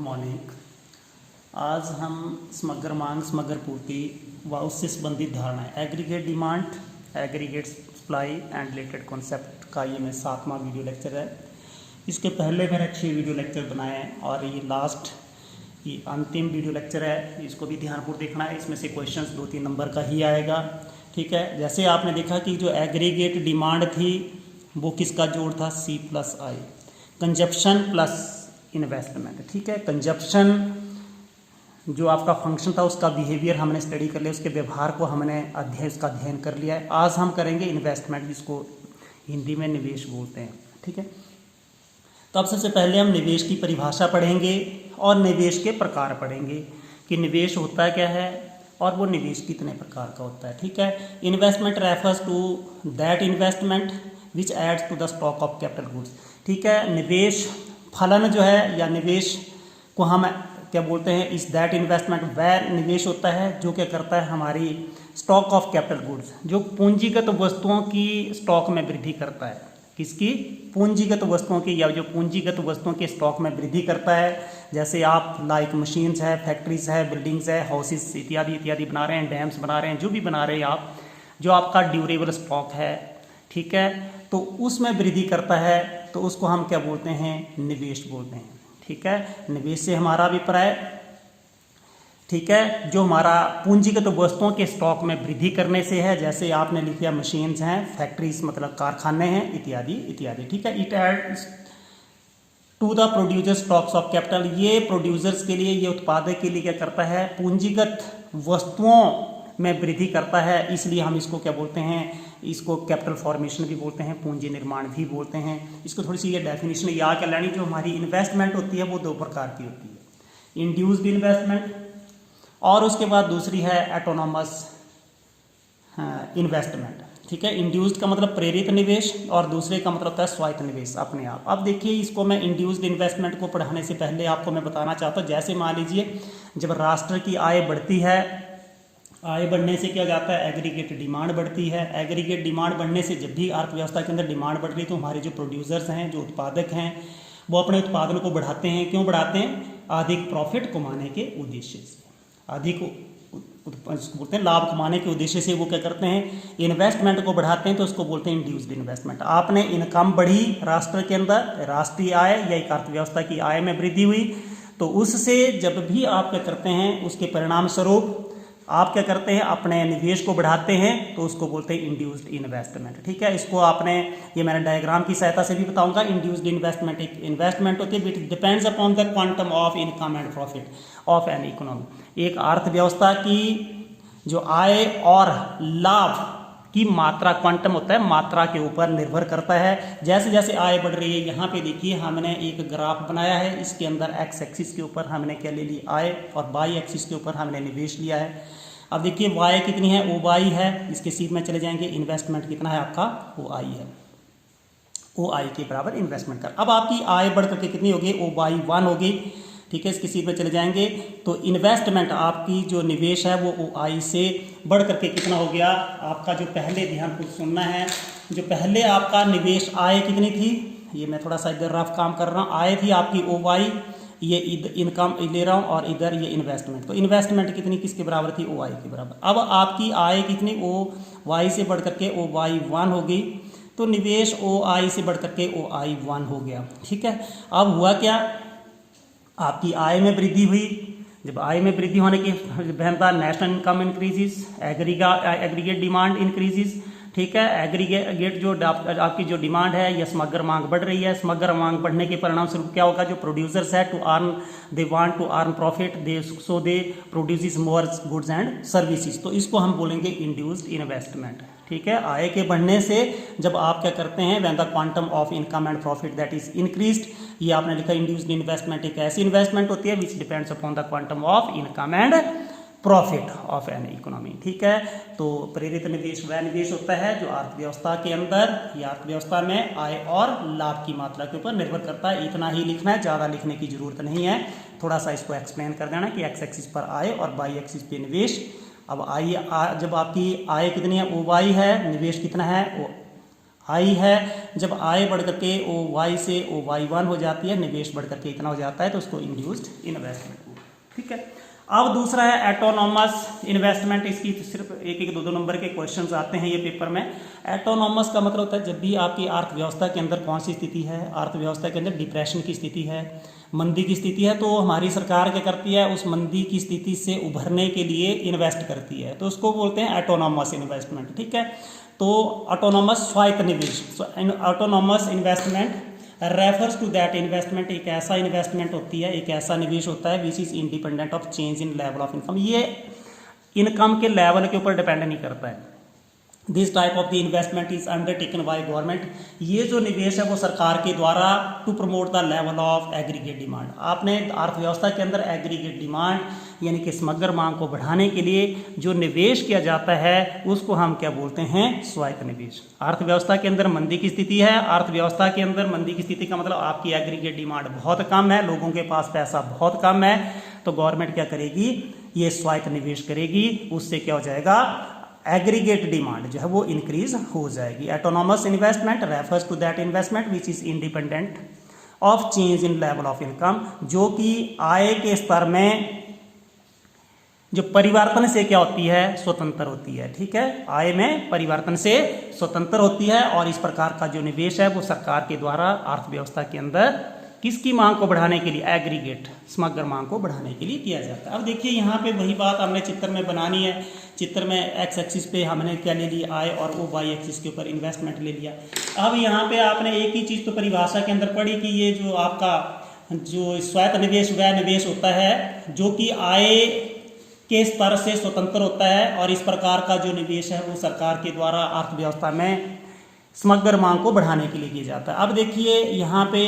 Morning. आज हम समग्र मांग, समग्र पूर्ति व उससे संबंधित धारणाएं, aggregate demand, aggregate supply and related concept का ये मैं 7वां वीडियो लेक्चर है। इसके पहले मैंने 6 वीडियो लेक्चर बनाए हैं और ये लास्ट ये अंतिम वीडियो लेक्चर है। इसको भी ध्यानपूर्वक देखना है। इसमें से क्वेश्चंस 2-3 नंबर का ही आएगा। ठीक है, जैसे आपने देखा कि जो एग्रीगेट डिमांड थी वो किसका जोड़ था, C+I, कंजप्शन प्लस इन्वेस्टमेंट। ठीक है, कंजप्शन जो आपका फंक्शन था उसका बिहेवियर हमने स्टडी कर लिया, उसके व्यवहार को हमने उसका अध्ययन कर लिया है। आज हम करेंगे इन्वेस्टमेंट, जिसको हिंदी में निवेश बोलते हैं। ठीक है, तो अब सबसे पहले हम निवेश की परिभाषा पढ़ेंगे और निवेश के प्रकार पढ़ेंगे कि निवेश होता क्या है और वो निवेश कितने प्रकार का होता है। ठीक है, investment refers to that investment which adds to the stock of capital goods. ठीक है, निवेश फलन जो है या निवेश को हम क्या बोलते हैं, इस दैट इन्वेस्टमेंट वह निवेश होता है जो क्या करता है हमारी स्टॉक ऑफ कैपिटल गुड्स, जो पूंजीगत वस्तुओं की स्टॉक में वृद्धि करता है। किसकी? पूंजीगत वस्तुओं की, या जो पूंजीगत वस्तुओं के स्टॉक में वृद्धि करता है। जैसे आप लाइक मशीन्स है, फैक्ट्रीज है, बिल्डिंग्स है, हाउसेस इत्यादि इत्यादि बना रहे हैं, डैम्स बना रहे हैं, जो भी बना रहे हैं आप, जो आपका ड्यूरेबल स्टॉक है। ठीक है, तो उसमें वृद्धि करता है तो उसको हम क्या बोलते हैं, निवेश बोलते हैं। ठीक है, निवेश से हमारा अभिप्राय, ठीक है, जो हमारा पूंजीगत वस्तुओं के स्टॉक में वृद्धि करने से है। जैसे आपने लिख दिया मशीन्स हैं, फैक्ट्रीज मतलब कारखाने हैं, इत्यादि इत्यादि। ठीक है, it adds to the producer stocks of capital, ये प्रोड्यूसर्स के लिए, ये उत्पादक के लिए क्या करता है, पूंजीगत वस्तुओं में वृद्धि करता है। इसलिए हम इसको क्या बोलते हैं, इसको कैपिटल फॉर्मेशन भी बोलते हैं, पूंजी निर्माण भी बोलते हैं। इसको थोड़ी सी ये डेफिनेशन याद कर लेनी। जो हमारी इन्वेस्टमेंट होती है वो 2 प्रकार की होती है, इंड्यूस्ड इन्वेस्टमेंट और उसके बाद दूसरी है एटोनॉमस इन्वेस्टमेंट। ठीक है, इंड्यूस्ड का मतलब प्रेरित निवेश और दूसरे का मतलब होता है स्वायत्त निवेश, अपने आप। अब देखिए, इसको मैं इंड्यूस्ड इन्वेस्टमेंट को पढ़ाने से पहले आपको मैं बताना चाहता हूँ, जैसे मान लीजिए जब राष्ट्र की आय बढ़ती है, आय बढ़ने से क्या जाता है, एग्रीगेट डिमांड बढ़ती है। एग्रीगेट डिमांड बढ़ने से जब भी अर्थव्यवस्था के अंदर डिमांड बढ़ रही तो हमारे जो प्रोड्यूसर्स हैं, जो उत्पादक हैं, वो अपने उत्पादन को बढ़ाते हैं। क्यों बढ़ाते हैं? अधिक प्रॉफिट कमाने के उद्देश्य से, अधिक इसको बोलते हैं लाभ कमाने के उद्देश्य से वो क्या करते हैं, इन्वेस्टमेंट को बढ़ाते हैं। तो उसको बोलते हैं इंड्यूस्ड इन्वेस्टमेंट। आपने इनकम बढ़ी राष्ट्र के अंदर, राष्ट्रीय आय या एक अर्थव्यवस्था की आय में वृद्धि हुई, तो उससे जब भी आप क्या करते हैं, उसके परिणाम स्वरूप आप क्या करते हैं, अपने निवेश को बढ़ाते हैं, तो उसको बोलते हैं इंड्यूस्ड इन्वेस्टमेंट। ठीक है, इसको आपने, ये मैंने डायग्राम की सहायता से भी बताऊंगा। इंड्यूस्ड इन्वेस्टमेंट एक इन्वेस्टमेंट होती है which depends upon the quantum of income and profit of an economy. एक अर्थव्यवस्था की जो आय और लाभ की मात्रा, क्वांटम होता है, मात्रा के ऊपर निर्भर करता है। जैसे जैसे आय बढ़ रही है, यहाँ पे देखिए हमने एक ग्राफ बनाया है, इसके अंदर एक्स एक्सिस के ऊपर हमने क्या ले ली, आय, और वाई एक्सिस के ऊपर हमने निवेश लिया है। अब देखिए वाई कितनी है, OY है, इसके सीध में चले जाएंगे। इन्वेस्टमेंट कितना है आपका, OI है, OI के बराबर इन्वेस्टमेंट कर। अब आपकी आय बढ़ करके कितनी होगी, OY1 होगी। ठीक है, इसके सीध में चले जाएंगे तो इन्वेस्टमेंट आपकी जो निवेश है वो OI से बढ़ करके कितना हो गया आपका, जो पहले ध्यान को सुनना है, जो पहले आपका निवेश आय कितनी थी, ये मैं थोड़ा सा इधर रफ काम कर रहा हूँ, आय थी आपकी OY, ये इनकम ले रहा हूँ और इधर ये इन्वेस्टमेंट। तो इन्वेस्टमेंट कितनी किसके बराबर थी, OI के बराबर। अब आपकी आय कितनी, OY से बढ़ करके OY1 हो गई, तो निवेश OI से बढ़ करके OI1 हो गया। ठीक है, अब हुआ क्या, आपकी आय में वृद्धि हुई। जब आय में वृद्धि होने की बहनता, national income increases, aggregate demand increases. ठीक है, एग्रीगेट जो आपकी जो डिमांड है या समग्र मांग बढ़ रही है। समग्र मांग बढ़ने के परिणाम स्वरूप क्या होगा, जो प्रोड्यूसर्स है to earn, they want to earn profit, they so they produces more goods and services. तो इसको हम बोलेंगे इंड्यूस्ड इन्वेस्टमेंट। ठीक है, आय के बढ़ने से जब आप क्या करते हैं, when the quantum of income and profit that is increased, ये आपने लिखा इंड्यूस्ड इन्वेस्टमेंट एक ऐसी इन्वेस्टमेंट होती है which depends upon the quantum of income and profit of an economy. ठीक है, तो प्रेरित निवेश वह निवेश होता है जो अर्थव्यवस्था के अंदर या अर्थव्यवस्था में आय और लाभ की मात्रा के ऊपर निर्भर करता है। इतना ही लिखना है, ज़्यादा लिखने की जरूरत नहीं है। थोड़ा सा इसको एक्सप्लेन कर देना कि एक्स एक्सिस पर आय और वाई एक्सिस पे निवेश। अब आय, जब आपकी आय कितनी है, OY है, निवेश कितना है, आई है। जब आय बढ़ करके OY से OY1 हो जाती है, निवेश बढ़ करके इतना हो जाता है, तो उसको इंड्यूस्ड इन्वेस्टमेंट हुआ। ठीक है। अब दूसरा है एटोनॉमस इन्वेस्टमेंट। इसकी सिर्फ एक एक दो नंबर के क्वेश्चंस आते हैं ये पेपर में। एटोनॉमस का मतलब होता है जब भी आपकी अर्थव्यवस्था के अंदर कौन सी स्थिति है, अर्थव्यवस्था के अंदर डिप्रेशन की स्थिति है, मंदी की स्थिति है, तो हमारी सरकार क्या करती है, उस मंदी की स्थिति से उभरने के लिए इन्वेस्ट करती है, तो उसको बोलते हैं एटोनॉमस इन्वेस्टमेंट। ठीक है। तो ऑटोनॉमस स्वायत्त निवेश, autonomous investment refers to that investment, एक ऐसा इन्वेस्टमेंट होती है, एक ऐसा निवेश होता है which is independent of change in level of income. ये इनकम के लेवल के ऊपर डिपेंड नहीं करता है। This type of the investment is undertaken by government. ये जो निवेश है वो सरकार के द्वारा to promote the level of aggregate demand. आपने अर्थव्यवस्था के अंदर एग्रीगेट डिमांड यानी कि समग्र मांग को बढ़ाने के लिए जो निवेश किया जाता है उसको हम क्या बोलते हैं, स्वायत्त निवेश। अर्थव्यवस्था के अंदर मंदी की स्थिति है, अर्थव्यवस्था के अंदर मंदी की स्थिति का मतलब आपकी एग्रीगेट डिमांड बहुत कम है, लोगों के पास पैसा बहुत कम है, तो गवर्नमेंट क्या करेगी, ये स्वायत्त निवेश करेगी। उससे क्या हो जाएगा, एग्रीगेट डिमांड जो है वो इंक्रीज हो जाएगी। Autonomous investment refers to that investment which is independent of change in level of income, जो कि आय के स्तर में जो परिवर्तन से क्या होती है, स्वतंत्र होती है। ठीक है, आय में परिवर्तन से स्वतंत्र होती है, और इस प्रकार का जो निवेश है वो सरकार के द्वारा अर्थव्यवस्था के अंदर किसकी मांग को बढ़ाने के लिए, एग्रीगेट समग्र मांग को बढ़ाने के लिए किया जाता है। अब देखिए यहाँ पे वही बात हमने चित्र में बनानी है। चित्र में एक्स एक्सिस पे हमने क्या ले लिया, आय, और वो वाई एक्सिस के ऊपर इन्वेस्टमेंट ले लिया। अब यहाँ पे आपने एक ही चीज़ तो परिभाषा के अंदर पढ़ी कि ये जो आपका जो स्वायत्त निवेश वह निवेश होता है जो कि आय के स्तर से स्वतंत्र होता है, और इस प्रकार का जो निवेश है वो सरकार के द्वारा अर्थव्यवस्था में समग्र मांग को बढ़ाने के लिए किया जाता है। अब देखिए यहाँ पे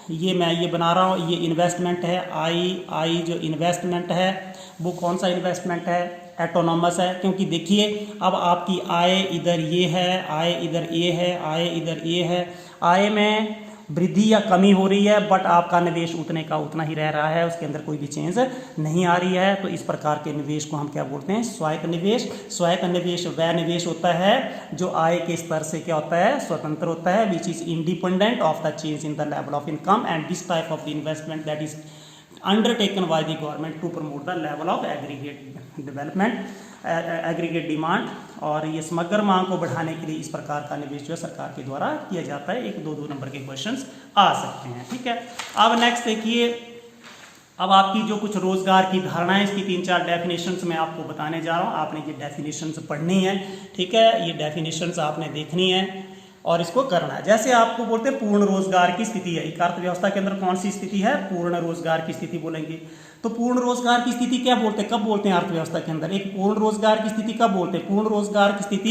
मैं ये बना रहा हूँ, ये इन्वेस्टमेंट है, आई जो इन्वेस्टमेंट है वो कौन सा इन्वेस्टमेंट है, एटोनॉमस है। क्योंकि देखिए अब आपकी आय इधर ये है, आय इधर ये है, आय इधर ये है, आय में वृद्धि या कमी हो रही है, बट आपका निवेश उतने का उतना ही रह रहा है, उसके अंदर कोई भी चेंज नहीं आ रही है। तो इस प्रकार के निवेश को हम क्या बोलते हैं, स्वायत्त निवेश। स्वायत्त निवेश वह निवेश होता है जो आय के स्तर से क्या होता है, स्वतंत्र होता है, which is independent of the change in the level of income, and this type of the investment that is undertaken by the government to promote the level of aggregate development, aggregate demand. और ये समग्र मांग को बढ़ाने के लिए इस प्रकार का निवेश जो है सरकार के द्वारा किया जाता है। एक दो नंबर के क्वेश्चंस आ सकते हैं। ठीक है, अब नेक्स्ट देखिए, अब आपकी जो कुछ रोजगार की धारणाएं, इसकी 3-4 डेफिनेशंस मैं आपको बताने जा रहा हूँ। आपने ये डेफिनेशंस पढ़नी है। ठीक है, ये डेफिनेशंस आपने देखनी है और इसको करना है। जैसे आपको बोलते हैं पूर्ण रोजगार की स्थिति है, एक अर्थव्यवस्था के अंदर कौन सी स्थिति है, पूर्ण रोजगार की स्थिति बोलेंगे। तो पूर्ण रोजगार की स्थिति क्या बोलते हैं, कब बोलते हैं अर्थव्यवस्था के अंदर एक पूर्ण रोजगार की स्थिति कब बोलते हैं, पूर्ण रोजगार की स्थिति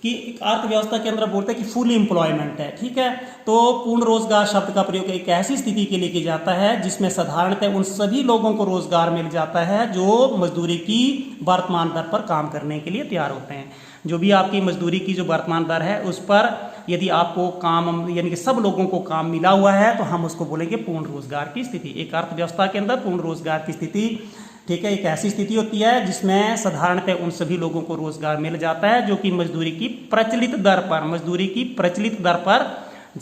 की अर्थव्यवस्था के अंदर बोलते हैं कि फुल एम्प्लॉयमेंट है। ठीक है, तो पूर्ण रोजगार शब्द का प्रयोग एक ऐसी स्थिति के लिए किया जाता है जिसमें साधारणतः उन सभी लोगों को रोजगार मिल जाता है जो मजदूरी की वर्तमान दर पर काम करने के लिए तैयार होते हैं। जो भी आपकी मजदूरी की जो वर्तमान दर है उस पर यदि आपको काम यानी कि सब लोगों को काम मिला हुआ है तो हम उसको बोलेंगे पूर्ण रोजगार की स्थिति। एक अर्थव्यवस्था के अंदर पूर्ण रोजगार की स्थिति, ठीक है, एक ऐसी स्थिति होती है जिसमें साधारणतः उन सभी लोगों को रोजगार मिल जाता है जो कि मजदूरी की प्रचलित दर पर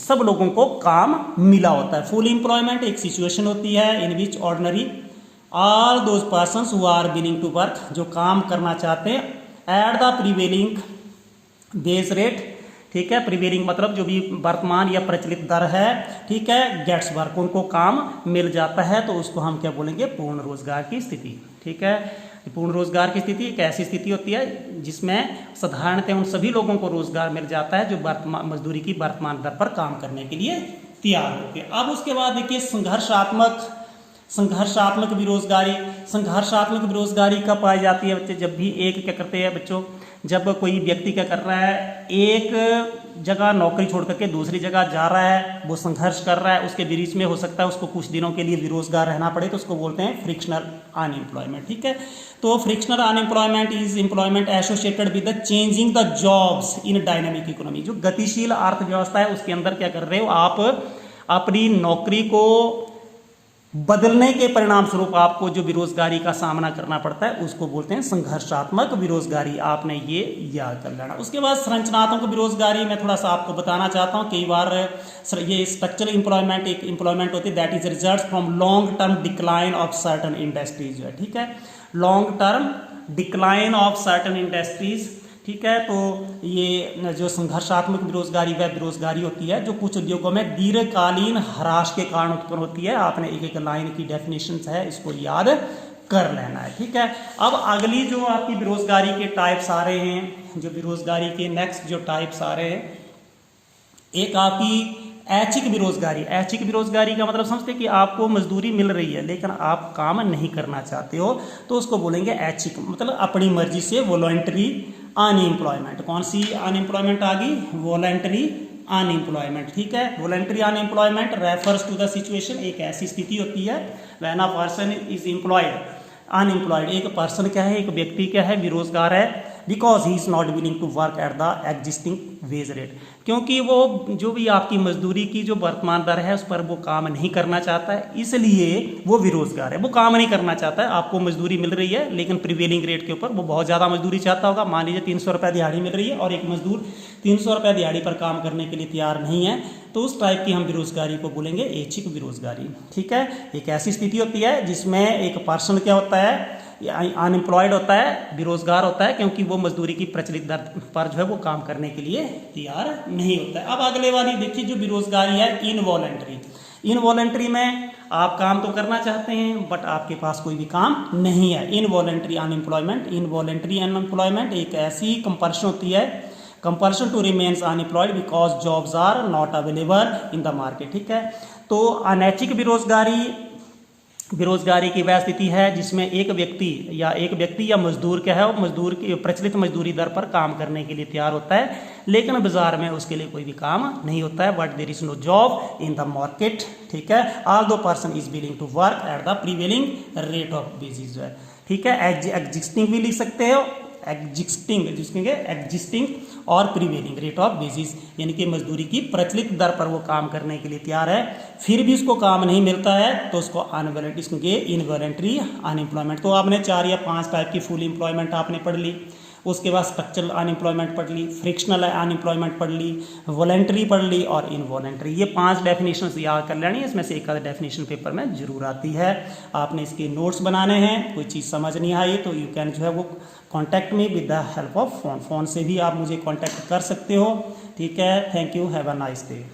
सब लोगों को काम मिला होता है। फुल एम्प्लॉयमेंट एक सिचुएशन होती है in which ordinary all those persons who are willing to work, जो काम करना चाहते हैं at the prevailing wage rate. ठीक है, प्रिवेलिंग मतलब जो भी वर्तमान या प्रचलित दर है, ठीक है, गेट्स वर्क, उनको काम मिल जाता है, तो उसको हम क्या बोलेंगे, पूर्ण रोजगार की स्थिति। ठीक है, पूर्ण रोजगार की स्थिति एक ऐसी स्थिति होती है जिसमें साधारणतः उन सभी लोगों को रोजगार मिल जाता है जो वर्तमान मजदूरी की वर्तमान दर पर काम करने के लिए तैयार होते हैं। अब उसके बाद देखिए संघर्षात्मक बेरोजगारी। संघर्षात्मक बेरोजगारी कब पाई जाती है बच्चे, जब भी एक क्या करते हैं बच्चों, जब कोई व्यक्ति क्या कर रहा है, एक जगह नौकरी छोड़ करके दूसरी जगह जा रहा है, वो संघर्ष कर रहा है, उसके बीच में हो सकता है उसको कुछ दिनों के लिए बेरोजगार रहना पड़े, तो उसको बोलते हैं फ्रिक्शनल अनएम्प्लॉयमेंट। ठीक है, तो frictional unemployment is employment associated with the changing the jobs in dynamic economy. जो गतिशील अर्थव्यवस्था है उसके अंदर क्या कर रहे हो, आप अपनी नौकरी को बदलने के परिणाम स्वरूप आपको जो बेरोजगारी का सामना करना पड़ता है उसको बोलते हैं संघर्षात्मक बेरोजगारी। आपने ये याद कर लेना। उसके बाद संरचनात्मक बेरोजगारी मैं थोड़ा सा आपको बताना चाहता हूँ। कई बार ये स्ट्रक्चरल एम्प्लॉयमेंट एक एम्प्लॉयमेंट होती है that is result from long term decline of certain industries जो है, ठीक है, long term decline of certain industries, ठीक है। तो ये जो संघर्षात्मक बेरोजगारी वह बेरोजगारी होती है जो कुछ उद्योगों में दीर्घकालीन ह्रास के कारण उत्पन्न होती है। आपने एक एक लाइन की डेफिनेशन है इसको याद कर लेना है, ठीक है। अब अगली जो आपकी बेरोजगारी के टाइप्स आ रहे हैं, जो बेरोजगारी के नेक्स्ट जो टाइप्स आ रहे हैं, एक आपकी ऐच्छिक बेरोजगारी। ऐच्छिक बेरोजगारी का मतलब समझते हैं कि आपको मजदूरी मिल रही है लेकिन आप काम नहीं करना चाहते हो, तो उसको बोलेंगे ऐच्छिक, मतलब अपनी मर्जी से, वॉलंटरी अनएम्प्लॉयमेंट। कौन सी अनएम्प्लॉयमेंट आ गई? वॉलंटरी अनएम्प्लॉयमेंट, ठीक है। Voluntary unemployment refers to the situation, एक ऐसी स्थिति होती है when a person is employed unemployed, एक पर्सन क्या है, एक व्यक्ति क्या है, बेरोजगार है, because he is not willing to work at the existing wage rate, क्योंकि वो जो भी आपकी मजदूरी की जो वर्तमान दर है उस पर वो काम नहीं करना चाहता है, इसलिए वो बेरोजगार है। वो काम नहीं करना चाहता है, आपको मजदूरी मिल रही है लेकिन प्रिवेलिंग रेट के ऊपर वो बहुत ज़्यादा मजदूरी चाहता होगा। मान लीजिए 300 रुपये दिहाड़ी मिल रही है और एक मजदूर 300 रुपये दिहाड़ी पर काम करने के लिए तैयार नहीं है, तो उस टाइप की हम बेरोजगारी को बोलेंगे ऐच्छिक बेरोजगारी, ठीक है। एक ऐसी स्थिति होती है जिसमें एक पर्सन क्या होता है, अनएम्प्लॉयड होता है, बेरोजगार होता है, क्योंकि वो मजदूरी की प्रचलित दर पर जो है वो काम करने के लिए तैयार नहीं होता है। अब अगले वाली देखिए जो बेरोजगारी है इनवॉलंटरी। इनवॉलंटरी में आप काम तो करना चाहते हैं बट आपके पास कोई भी काम नहीं है। Involuntary unemployment. इनवॉलंटरी अनएम्प्लॉयमेंट एक ऐसी कंपल्शन होती है, compulsion to remains unemployed because jobs are not available in the market, ठीक है। तो अनैच्छिक बेरोजगारी की वह स्थिति है जिसमें एक व्यक्ति या मजदूर क्या है, वो मजदूर की प्रचलित मजदूरी दर पर काम करने के लिए तैयार होता है लेकिन बाजार में उसके लिए कोई भी काम नहीं होता है, but there is no job in the market, ठीक है। Although person is willing to work at the prevailing rate of basis जो है, ठीक है। एग्जिस्टिंग भी लिख सकते हो, एग्जिस्टिंग और प्रीवेलिंग रेट ऑफ बेसिस, यानी कि मजदूरी की प्रचलित दर पर वो काम करने के लिए तैयार है फिर भी उसको काम नहीं मिलता है तो उसको इनवॉलंटरी अनएम्प्लॉयमेंट। तो आपने 4 या 5 टाइप की फुल एम्प्लॉयमेंट आपने पढ़ ली, उसके बाद स्ट्रक्चरल अनएम्प्लॉयमेंट पढ़ ली, फ्रिक्शनल अनएम्प्लॉयमेंट पढ़ ली, वॉलंटरी पढ़ ली और इनवॉलंटरी। ये 5 डेफिनेशन याद कर लेनी है, इसमें से एक आध डेफिनेशन पेपर में जरूर आती है। आपने इसके नोट्स बनाने हैं, कोई चीज़ समझ नहीं आई तो यू कैन जो है वो contact me with the help of phone से भी आप मुझे कॉन्टैक्ट कर सकते हो, ठीक है। Thank you, have a nice day.